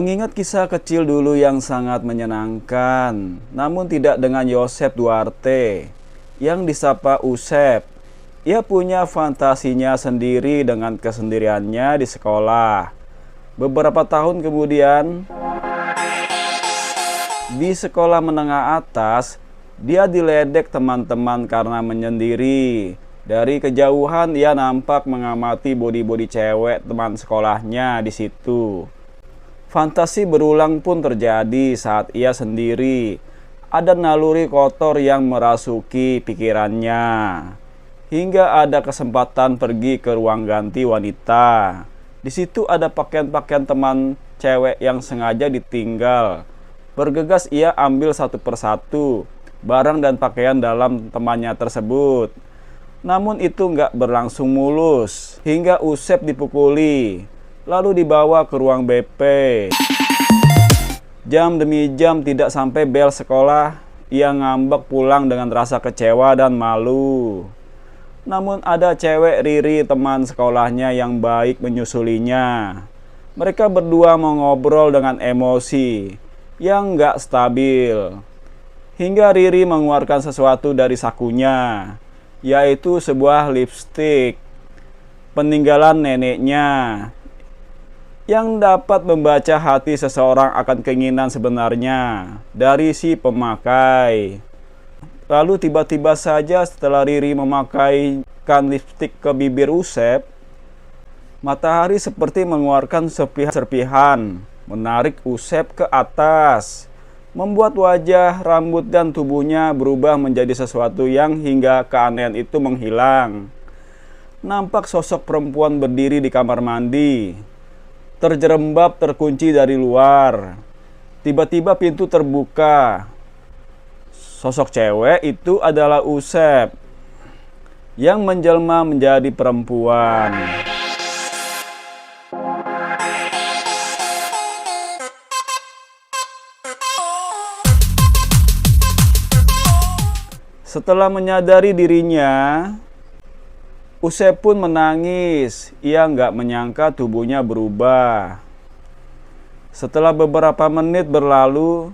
Mengingat kisah kecil dulu yang sangat menyenangkan, namun tidak dengan Yosep Duarte yang disapa Usep. Ia punya fantasinya sendiri dengan kesendiriannya di sekolah. Beberapa tahun kemudian, di sekolah menengah atas, dia diledek teman-teman karena menyendiri. Dari kejauhan ia nampak mengamati bodi-bodi cewek teman sekolahnya di situ. Fantasi berulang pun terjadi saat ia sendiri. Ada naluri kotor yang merasuki pikirannya. Hingga ada kesempatan pergi ke ruang ganti wanita. Di situ ada pakaian-pakaian teman cewek yang sengaja ditinggal. Bergegas ia ambil satu persatu barang dan pakaian dalam temannya tersebut. Namun itu nggak berlangsung mulus. Hingga Usep dipukuli. Lalu dibawa ke ruang BP. Jam demi jam tidak sampai bel sekolah, ia ngambek pulang dengan rasa kecewa dan malu. Namun ada cewek Riri teman sekolahnya yang baik menyusulinya. Mereka berdua mengobrol dengan emosi yang nggak stabil. Hingga Riri mengeluarkan sesuatu dari sakunya, yaitu sebuah lipstik peninggalan neneknya yang dapat membaca hati seseorang akan keinginan sebenarnya dari si pemakai. Lalu tiba-tiba saja setelah Riri memakaikan lipstik ke bibir Usep, matahari seperti mengeluarkan serpihan, menarik Usep ke atas, membuat wajah, rambut, dan tubuhnya berubah menjadi sesuatu yang hingga keanehan itu menghilang. Nampak sosok perempuan berdiri di kamar mandi, terjerembab terkunci dari luar. Tiba-tiba pintu terbuka. Sosok cewek itu adalah Usep yang menjelma menjadi perempuan. Setelah menyadari dirinya, Usep pun menangis. Ia nggak menyangka tubuhnya berubah. Setelah beberapa menit berlalu,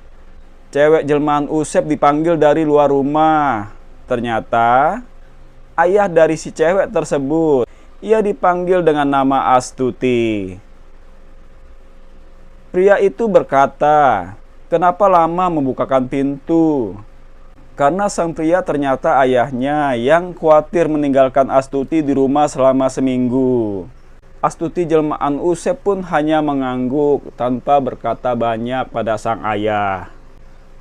cewek jelmaan Usep dipanggil dari luar rumah. Ternyata ayah dari si cewek tersebut. Ia dipanggil dengan nama Astuti. Pria itu berkata, "Kenapa lama membukakan pintu?" Karena sang pria ternyata ayahnya yang khawatir meninggalkan Astuti di rumah selama seminggu. Astuti jelmaan Usep pun hanya mengangguk tanpa berkata banyak pada sang ayah.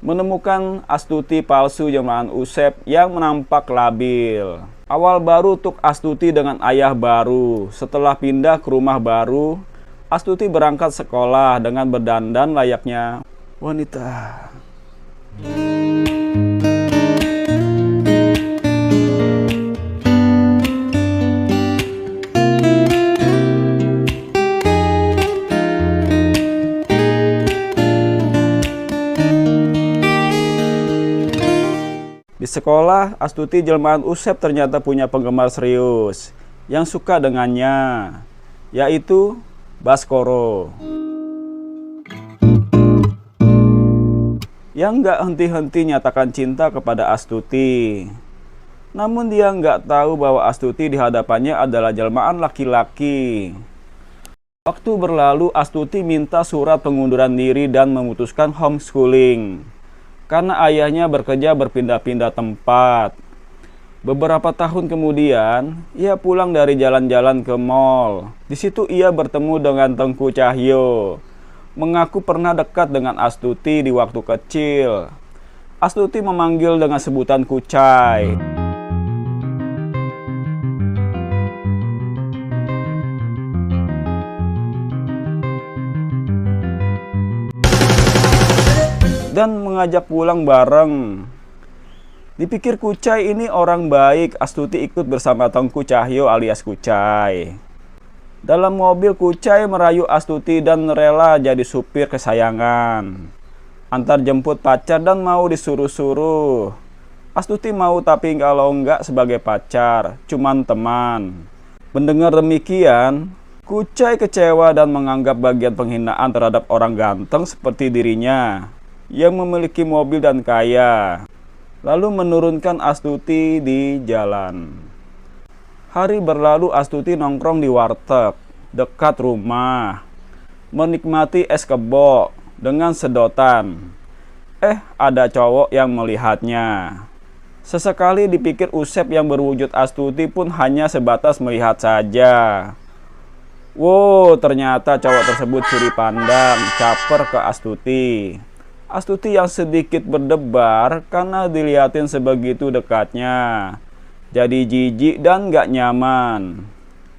Menemukan Astuti palsu jelmaan Usep yang menampak labil. Awal baru untuk Astuti dengan ayah baru. Setelah pindah ke rumah baru, Astuti berangkat sekolah dengan berdandan layaknya wanita. Di sekolah, Astuti jelmaan Usep ternyata punya penggemar serius yang suka dengannya, yaitu Baskoro. Yang nggak henti-henti nyatakan cinta kepada Astuti. Namun dia nggak tahu bahwa Astuti di hadapannya adalah jelmaan laki-laki. Waktu berlalu, Astuti minta surat pengunduran diri dan memutuskan homeschooling. Karena ayahnya bekerja berpindah-pindah tempat. Beberapa tahun kemudian, ia pulang dari jalan-jalan ke mall. Di situ ia bertemu dengan Tengku Cahyo. Mengaku pernah dekat dengan Astuti di waktu kecil. Astuti memanggil dengan sebutan Kucai. Dan mengajak pulang bareng. Dipikir Kucai ini orang baik, Astuti ikut bersama Tengku Cahyo alias Kucai. Dalam mobil, Kucai merayu Astuti dan rela jadi supir kesayangan. Antar jemput pacar dan mau disuruh-suruh. Astuti mau tapi kalau enggak sebagai pacar, cuman teman. Mendengar demikian, Kucai kecewa dan menganggap bagian penghinaan terhadap orang ganteng seperti dirinya yang memiliki mobil dan kaya, lalu menurunkan Astuti di jalan. Hari berlalu, Astuti nongkrong di warteg dekat rumah, menikmati es kebo dengan sedotan. Ada cowok yang melihatnya. Sesekali dipikir Usep yang berwujud Astuti pun hanya sebatas melihat saja. Wow, ternyata cowok tersebut curi pandang, caper ke Astuti. Astuti yang sedikit berdebar karena dilihatin sebegitu dekatnya. Jadi jijik dan gak nyaman.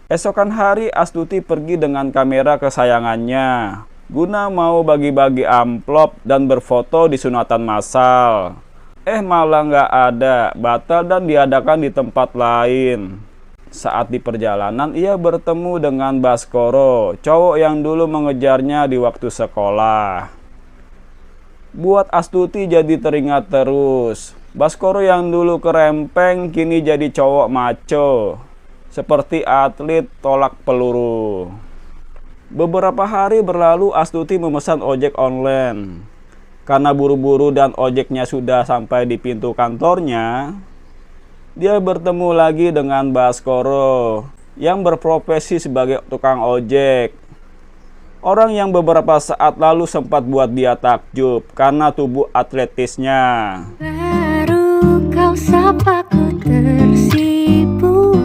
Esokan hari Astuti pergi dengan kamera kesayangannya guna mau bagi-bagi amplop dan berfoto di sunatan massal. Malah gak ada, batal dan diadakan di tempat lain. Saat di perjalanan ia bertemu dengan Baskoro, cowok yang dulu mengejarnya di waktu sekolah. Buat Astuti jadi teringat terus. Baskoro yang dulu kerempeng kini jadi cowok maco, seperti atlet tolak peluru. Beberapa hari berlalu, Astuti memesan ojek online. Karena buru-buru dan ojeknya sudah sampai di pintu kantornya, dia bertemu lagi dengan Baskoro yang berprofesi sebagai tukang ojek. Orang yang beberapa saat lalu sempat buat dia takjub karena tubuh atletisnya. Baru kau sapaku tersipu,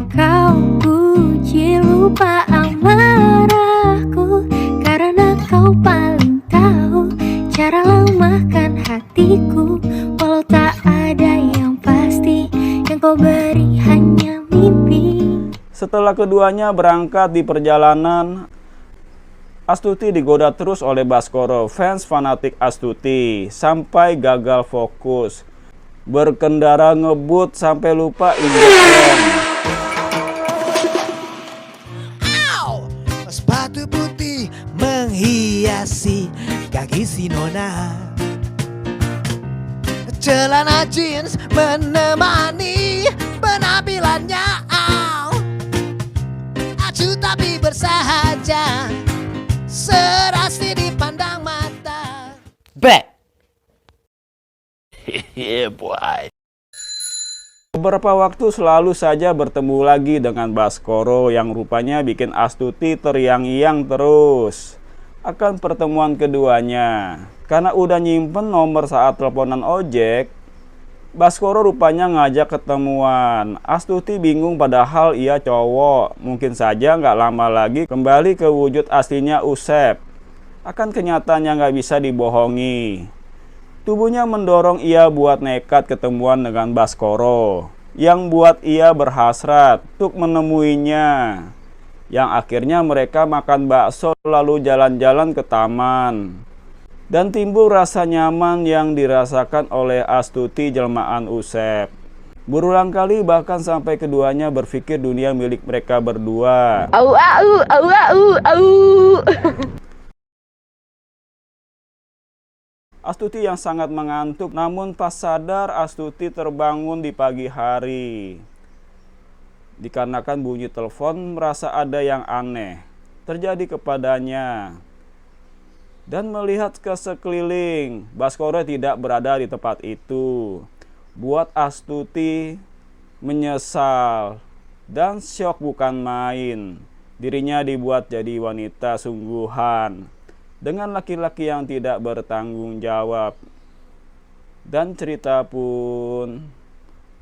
kau puji lupa amarahku, karena kau paling tahu cara lemahkan hatiku. Walau tak ada yang pasti, yang kau beri hanya mimpi. Setelah keduanya berangkat di perjalanan, Astuti digoda terus oleh Baskoro, fans fanatik Astuti, sampai gagal fokus. Berkendara ngebut sampai lupa injek rem. Sepatu putih menghiasi kaki si nona, celana jeans menemani penampilannya. Acuh tapi bersahaja, serasi dipandang mata. Back. Yeah boy. Beberapa waktu selalu saja bertemu lagi dengan Baskoro yang rupanya bikin Astuti teriang-iang terus akan pertemuan keduanya. Karena udah nyimpen nomor saat teleponan ojek, Baskoro rupanya ngajak ketemuan. Astuti bingung padahal ia cowok. Mungkin saja nggak lama lagi kembali ke wujud aslinya Usep. Akan kenyataannya nggak bisa dibohongi. Tubuhnya mendorong ia buat nekat ketemuan dengan Baskoro, yang buat ia berhasrat untuk menemuinya. Yang akhirnya mereka makan bakso lalu jalan-jalan ke taman. Dan timbul rasa nyaman yang dirasakan oleh Astuti jelmaan Usep. Berulang kali bahkan sampai keduanya berpikir dunia milik mereka berdua. Au au au au au. Astuti yang sangat mengantuk, namun pas sadar Astuti terbangun di pagi hari. Dikarenakan bunyi telepon, merasa ada yang aneh terjadi kepadanya. Dan melihat ke sekeliling, Baskoro tidak berada di tempat itu. Buat Astuti menyesal dan syok bukan main. Dirinya dibuat jadi wanita sungguhan dengan laki-laki yang tidak bertanggung jawab. Dan cerita pun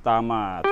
tamat.